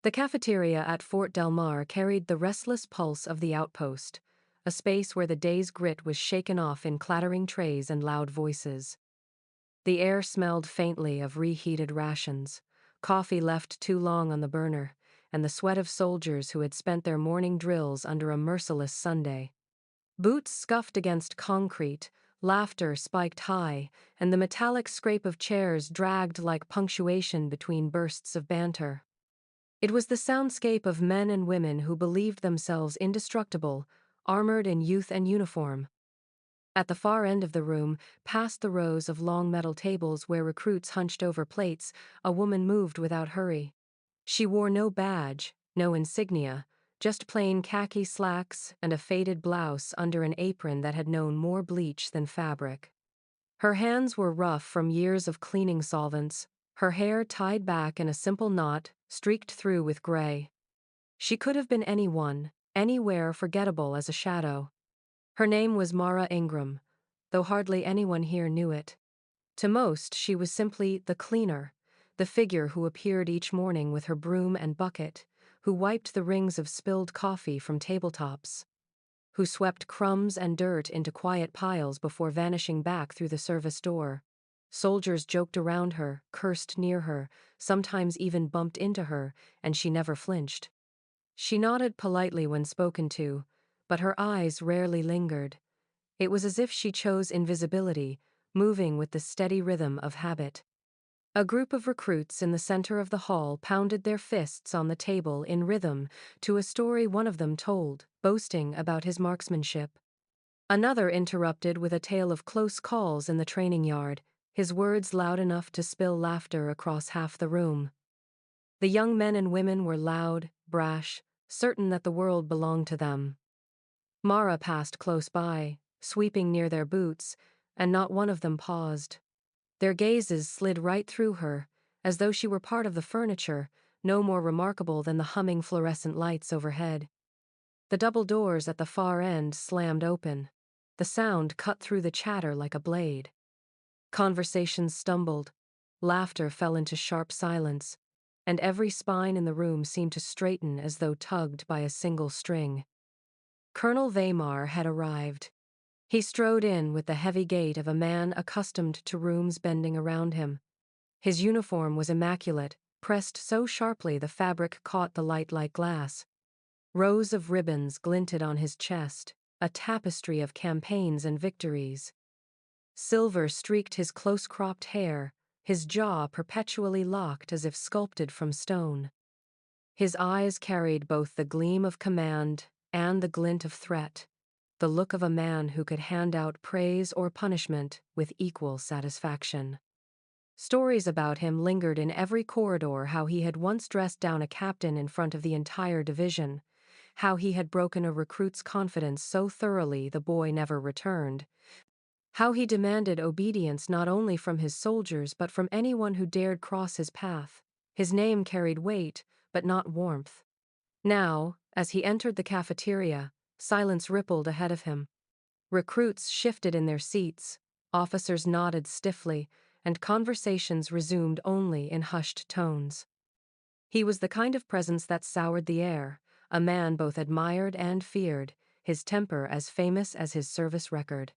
The cafeteria at Fort Del Mar carried the restless pulse of the outpost, a space where the day's grit was shaken off in clattering trays and loud voices. The air smelled faintly of reheated rations, coffee left too long on the burner, and the sweat of soldiers who had spent their morning drills under a merciless Sunday. Boots scuffed against concrete, laughter spiked high, and the metallic scrape of chairs dragged like punctuation between bursts of banter. It was the soundscape of men and women who believed themselves indestructible, armored in youth and uniform. At the far end of the room, past the rows of long metal tables where recruits hunched over plates, a woman moved without hurry. She wore no badge, no insignia, just plain khaki slacks and a faded blouse under an apron that had known more bleach than fabric. Her hands were rough from years of cleaning solvents, her hair tied back in a simple knot, streaked through with gray. She could have been anyone, anywhere forgettable as a shadow. Her name was Mara Ingram, though hardly anyone here knew it. To most, she was simply the cleaner, the figure who appeared each morning with her broom and bucket, who wiped the rings of spilled coffee from tabletops, who swept crumbs and dirt into quiet piles before vanishing back through the service door. Soldiers joked around her, cursed near her, sometimes even bumped into her, and she never flinched. She nodded politely when spoken to, but her eyes rarely lingered. It was as if she chose invisibility, moving with the steady rhythm of habit. A group of recruits in the center of the hall pounded their fists on the table in rhythm to a story one of them told, boasting about his marksmanship. Another interrupted with a tale of close calls in the training yard, his words loud enough to spill laughter across half the room. The young men and women were loud, brash, certain that the world belonged to them. Mara passed close by, sweeping near their boots, and not one of them paused. Their gazes slid right through her, as though she were part of the furniture, no more remarkable than the humming fluorescent lights overhead. The double doors at the far end slammed open. The sound cut through the chatter like a blade. Conversations stumbled, laughter fell into sharp silence, and every spine in the room seemed to straighten as though tugged by a single string. Colonel Weimar had arrived. He strode in with the heavy gait of a man accustomed to rooms bending around him. His uniform was immaculate, pressed so sharply the fabric caught the light like glass. Rows of ribbons glinted on his chest, a tapestry of campaigns and victories. Silver streaked his close-cropped hair, his jaw perpetually locked as if sculpted from stone. His eyes carried both the gleam of command and the glint of threat, the look of a man who could hand out praise or punishment with equal satisfaction. Stories about him lingered in every corridor: how he had once dressed down a captain in front of the entire division, how he had broken a recruit's confidence so thoroughly the boy never returned, how he demanded obedience not only from his soldiers but from anyone who dared cross his path. His name carried weight, but not warmth. Now, as he entered the cafeteria, silence rippled ahead of him. Recruits shifted in their seats, officers nodded stiffly, and conversations resumed only in hushed tones. He was the kind of presence that soured the air, a man both admired and feared, his temper as famous as his service record.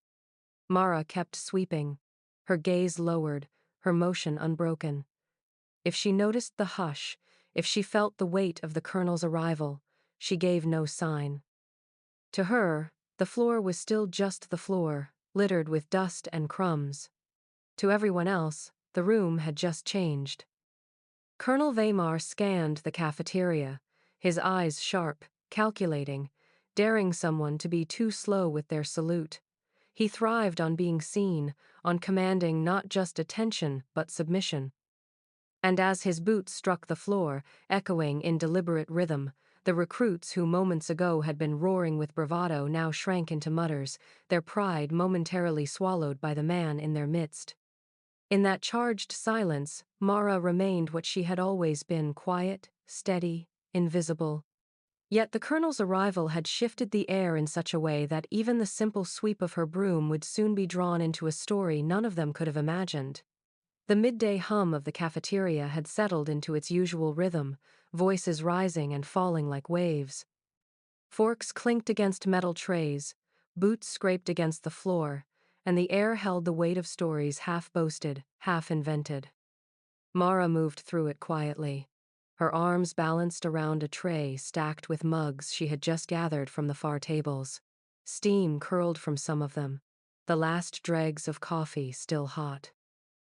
Mara kept sweeping, her gaze lowered, her motion unbroken. If she noticed the hush, if she felt the weight of the colonel's arrival, she gave no sign. To her, the floor was still just the floor, littered with dust and crumbs. To everyone else, the room had just changed. Colonel Weimar scanned the cafeteria, his eyes sharp, calculating, daring someone to be too slow with their salute. He thrived on being seen, on commanding not just attention but submission. And as his boots struck the floor, echoing in deliberate rhythm, the recruits who moments ago had been roaring with bravado now shrank into mutters, their pride momentarily swallowed by the man in their midst. In that charged silence, Mara remained what she had always been: quiet, steady, invisible. Yet the colonel's arrival had shifted the air in such a way that even the simple sweep of her broom would soon be drawn into a story none of them could have imagined. The midday hum of the cafeteria had settled into its usual rhythm, voices rising and falling like waves. Forks clinked against metal trays, boots scraped against the floor, and the air held the weight of stories half boasted, half invented. Mara moved through it quietly, her arms balanced around a tray stacked with mugs she had just gathered from the far tables. Steam curled from some of them, the last dregs of coffee still hot.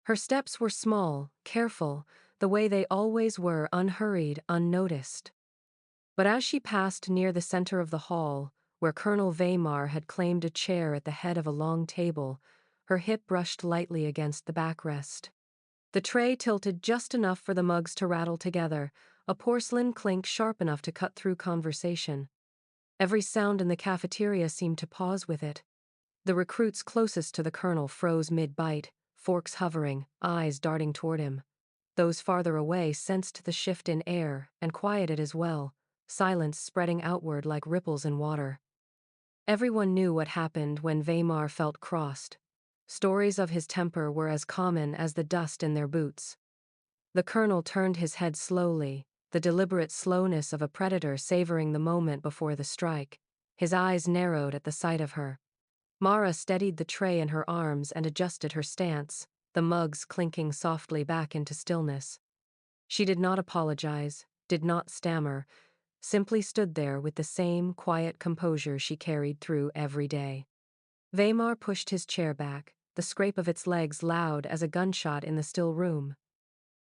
Her steps were small, careful, the way they always were, unhurried, unnoticed. But as she passed near the center of the hall, where Colonel Weimar had claimed a chair at the head of a long table, her hip brushed lightly against the backrest. The tray tilted just enough for the mugs to rattle together, a porcelain clink sharp enough to cut through conversation. Every sound in the cafeteria seemed to pause with it. The recruits closest to the colonel froze mid-bite, forks hovering, eyes darting toward him. Those farther away sensed the shift in air and quieted as well, silence spreading outward like ripples in water. Everyone knew what happened when Weimar felt crossed. Stories of his temper were as common as the dust in their boots. The colonel turned his head slowly, the deliberate slowness of a predator savoring the moment before the strike. His eyes narrowed at the sight of her. Mara steadied the tray in her arms and adjusted her stance, the mugs clinking softly back into stillness. She did not apologize, did not stammer, simply stood there with the same quiet composure she carried through every day. Weimar pushed his chair back, the scrape of its legs loud as a gunshot in the still room.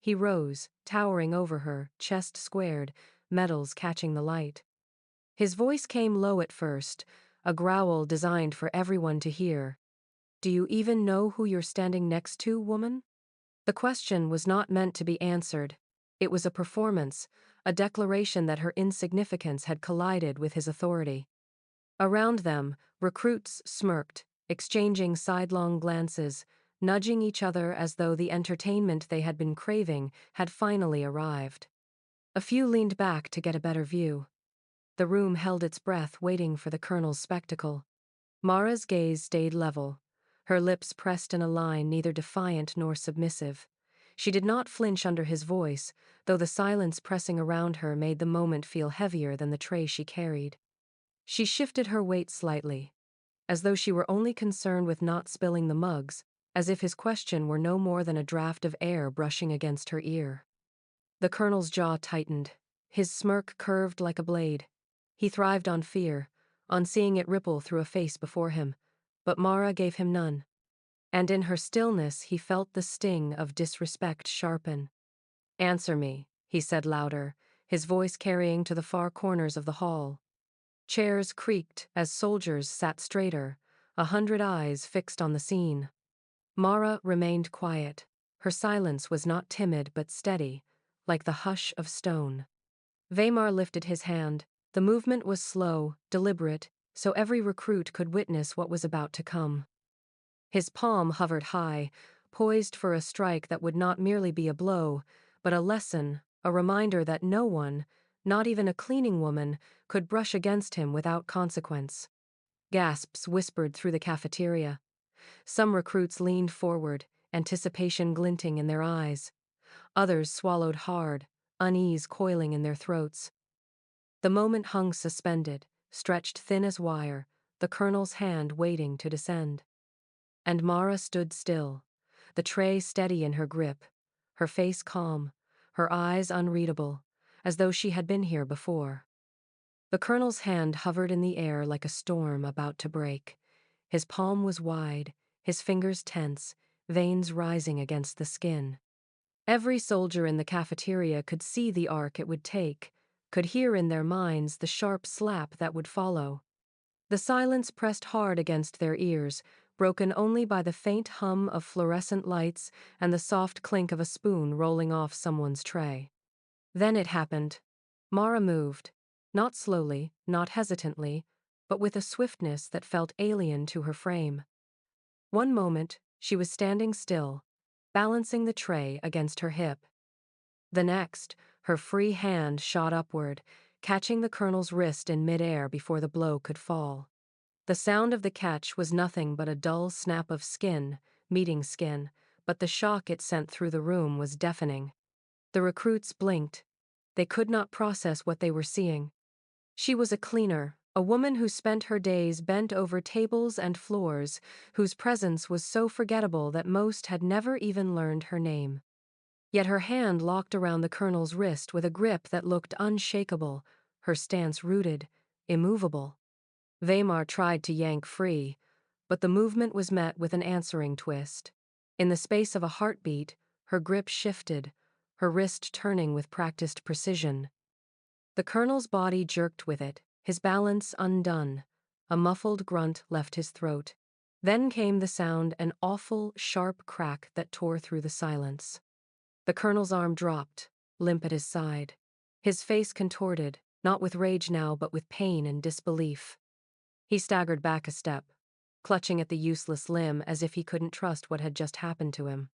He rose, towering over her, chest squared, metals catching the light. His voice came low at first, a growl designed for everyone to hear. "Do you even know who you're standing next to, woman?" The question was not meant to be answered. It was a performance, a declaration that her insignificance had collided with his authority. Around them, recruits smirked, exchanging sidelong glances, nudging each other as though the entertainment they had been craving had finally arrived. A few leaned back to get a better view. The room held its breath, waiting for the colonel's spectacle. Mara's gaze stayed level, her lips pressed in a line neither defiant nor submissive. She did not flinch under his voice, though the silence pressing around her made the moment feel heavier than the tray she carried. She shifted her weight slightly, as though she were only concerned with not spilling the mugs, as if his question were no more than a draft of air brushing against her ear. The colonel's jaw tightened, his smirk curved like a blade. He thrived on fear, on seeing it ripple through a face before him, but Mara gave him none. And in her stillness he felt the sting of disrespect sharpen. "Answer me," he said louder, his voice carrying to the far corners of the hall. Chairs creaked as soldiers sat straighter, 100 eyes fixed on the scene. Mara remained quiet. Her silence was not timid but steady, like the hush of stone. Weimar lifted his hand. The movement was slow, deliberate, so every recruit could witness what was about to come. His palm hovered high, poised for a strike that would not merely be a blow, but a lesson, a reminder that no one, not even a cleaning woman, could brush against him without consequence. Gasps whispered through the cafeteria. Some recruits leaned forward, anticipation glinting in their eyes. Others swallowed hard, unease coiling in their throats. The moment hung suspended, stretched thin as wire, the colonel's hand waiting to descend. And Mara stood still, the tray steady in her grip, her face calm, her eyes unreadable, as though she had been here before. The colonel's hand hovered in the air like a storm about to break. His palm was wide, his fingers tense, veins rising against the skin. Every soldier in the cafeteria could see the arc it would take, could hear in their minds the sharp slap that would follow. The silence pressed hard against their ears, broken only by the faint hum of fluorescent lights and the soft clink of a spoon rolling off someone's tray. Then it happened. Mara moved, not slowly, not hesitantly, but with a swiftness that felt alien to her frame. One moment, she was standing still, balancing the tray against her hip. The next, her free hand shot upward, catching the colonel's wrist in midair before the blow could fall. The sound of the catch was nothing but a dull snap of skin, meeting skin, but the shock it sent through the room was deafening. The recruits blinked, They could not process what they were seeing. She was a cleaner, a woman who spent her days bent over tables and floors, whose presence was so forgettable that most had never even learned her name. Yet her hand locked around the colonel's wrist with a grip that looked unshakable, her stance rooted, immovable. Weimar tried to yank free, but the movement was met with an answering twist. In the space of a heartbeat, her grip shifted, her wrist turning with practiced precision. The colonel's body jerked with it, his balance undone. A muffled grunt left his throat. Then came the sound, an awful, sharp crack that tore through the silence. The colonel's arm dropped, limp at his side. His face contorted, not with rage now but with pain and disbelief. He staggered back a step, clutching at the useless limb as if he couldn't trust what had just happened to him.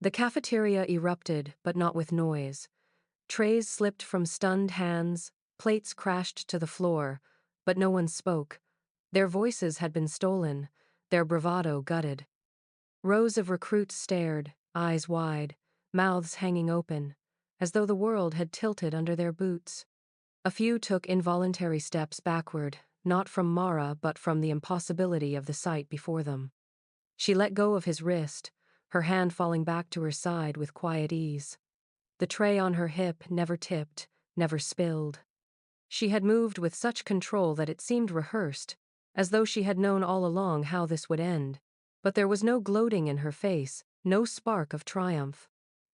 The cafeteria erupted, but not with noise. Trays slipped from stunned hands, plates crashed to the floor, but no one spoke. Their voices had been stolen, their bravado gutted. Rows of recruits stared, eyes wide, mouths hanging open, as though the world had tilted under their boots. A few took involuntary steps backward, not from Mara but from the impossibility of the sight before them. She let go of his wrist, her hand falling back to her side with quiet ease. The tray on her hip never tipped, never spilled. She had moved with such control that it seemed rehearsed, as though she had known all along how this would end. But there was no gloating in her face, no spark of triumph.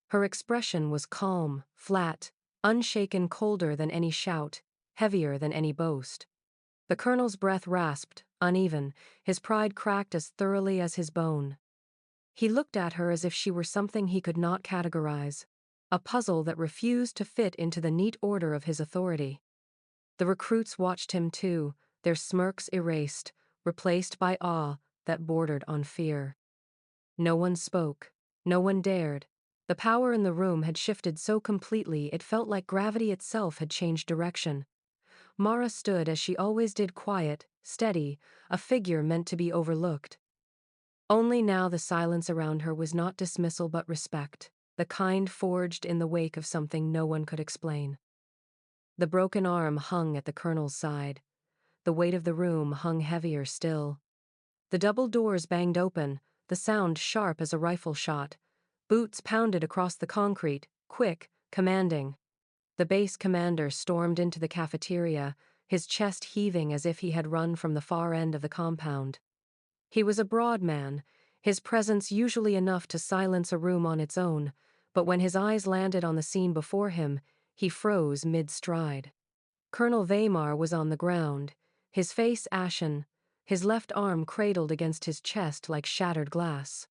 Her expression was calm, flat, unshaken, colder than any shout, heavier than any boast. The colonel's breath rasped, uneven, his pride cracked as thoroughly as his bone. He looked at her as if she were something he could not categorize, a puzzle that refused to fit into the neat order of his authority. The recruits watched him too, their smirks erased, replaced by awe that bordered on fear. No one spoke. No one dared. The power in the room had shifted so completely it felt like gravity itself had changed direction. Mara stood as she always did, quiet, steady, a figure meant to be overlooked. Only now the silence around her was not dismissal but respect, the kind forged in the wake of something no one could explain. The broken arm hung at the colonel's side. The weight of the room hung heavier still. The double doors banged open, the sound sharp as a rifle shot. Boots pounded across the concrete, quick, commanding. The base commander stormed into the cafeteria, his chest heaving as if he had run from the far end of the compound. He was a broad man, his presence usually enough to silence a room on its own, but when his eyes landed on the scene before him, he froze mid-stride. Colonel Weimar was on the ground, his face ashen, his left arm cradled against his chest like shattered glass.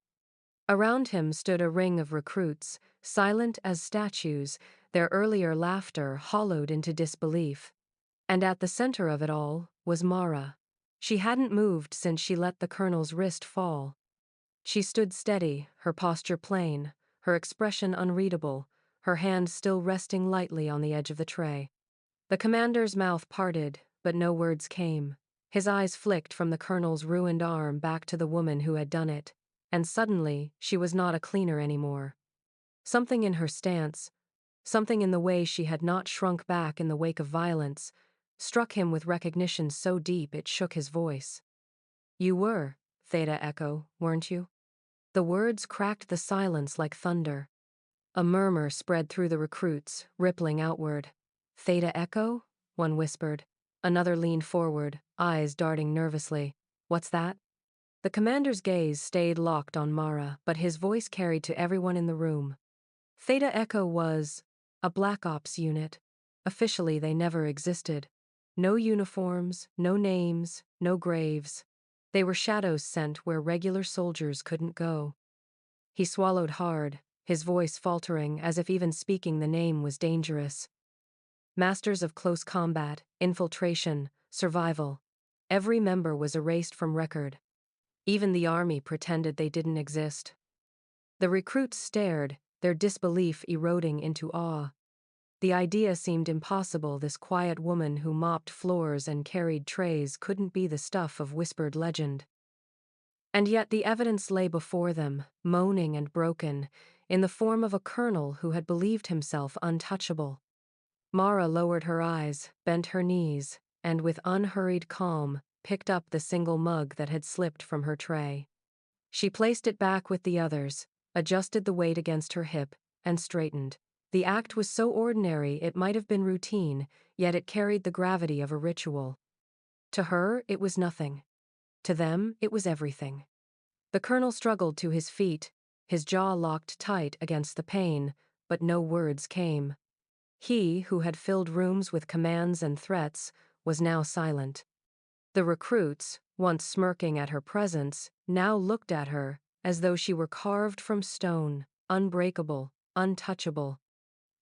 Around him stood a ring of recruits, silent as statues, their earlier laughter hollowed into disbelief. And at the center of it all was Mara. She hadn't moved since she let the colonel's wrist fall. She stood steady, her posture plain, her expression unreadable, her hand still resting lightly on the edge of the tray. The commander's mouth parted, but no words came. His eyes flicked from the colonel's ruined arm back to the woman who had done it, and suddenly she was not a cleaner anymore. Something in her stance, something in the way she had not shrunk back in the wake of violence, struck him with recognition so deep it shook his voice. "You were, Theta Echo, weren't you?" The words cracked the silence like thunder. A murmur spread through the recruits, rippling outward. "Theta Echo?" one whispered. Another leaned forward, eyes darting nervously. "What's that?" The commander's gaze stayed locked on Mara, but his voice carried to everyone in the room. Theta Echo was a Black Ops unit. Officially, they never existed. No uniforms, no names, no graves. They were shadows sent where regular soldiers couldn't go. He swallowed hard, his voice faltering as if even speaking the name was dangerous. Masters of close combat, infiltration, survival. Every member was erased from record. Even the army pretended they didn't exist. The recruits stared, their disbelief eroding into awe. The idea seemed impossible. This quiet woman who mopped floors and carried trays couldn't be the stuff of whispered legend. And yet the evidence lay before them, moaning and broken, in the form of a colonel who had believed himself untouchable. Mara lowered her eyes, bent her knees, and with unhurried calm, picked up the single mug that had slipped from her tray. She placed it back with the others, adjusted the weight against her hip, and straightened. The act was so ordinary it might have been routine, yet it carried the gravity of a ritual. To her, it was nothing. To them, it was everything. The colonel struggled to his feet, his jaw locked tight against the pain, but no words came. He, who had filled rooms with commands and threats, was now silent. The recruits, once smirking at her presence, now looked at her as though she were carved from stone, unbreakable, untouchable.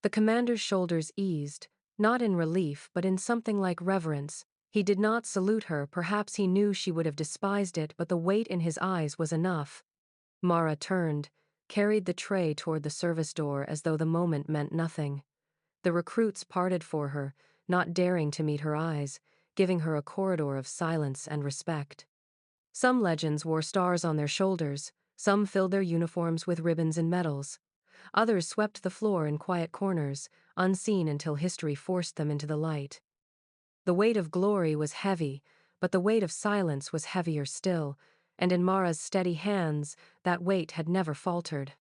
The commander's shoulders eased, not in relief but in something like reverence. He did not salute her, perhaps he knew she would have despised it, but the weight in his eyes was enough. Mara turned, carried the tray toward the service door as though the moment meant nothing. The recruits parted for her, not daring to meet her eyes, giving her a corridor of silence and respect. Some legends wore stars on their shoulders, some filled their uniforms with ribbons and medals. Others swept the floor in quiet corners, unseen until history forced them into the light. The weight of glory was heavy, but the weight of silence was heavier still, and in Mara's steady hands, that weight had never faltered.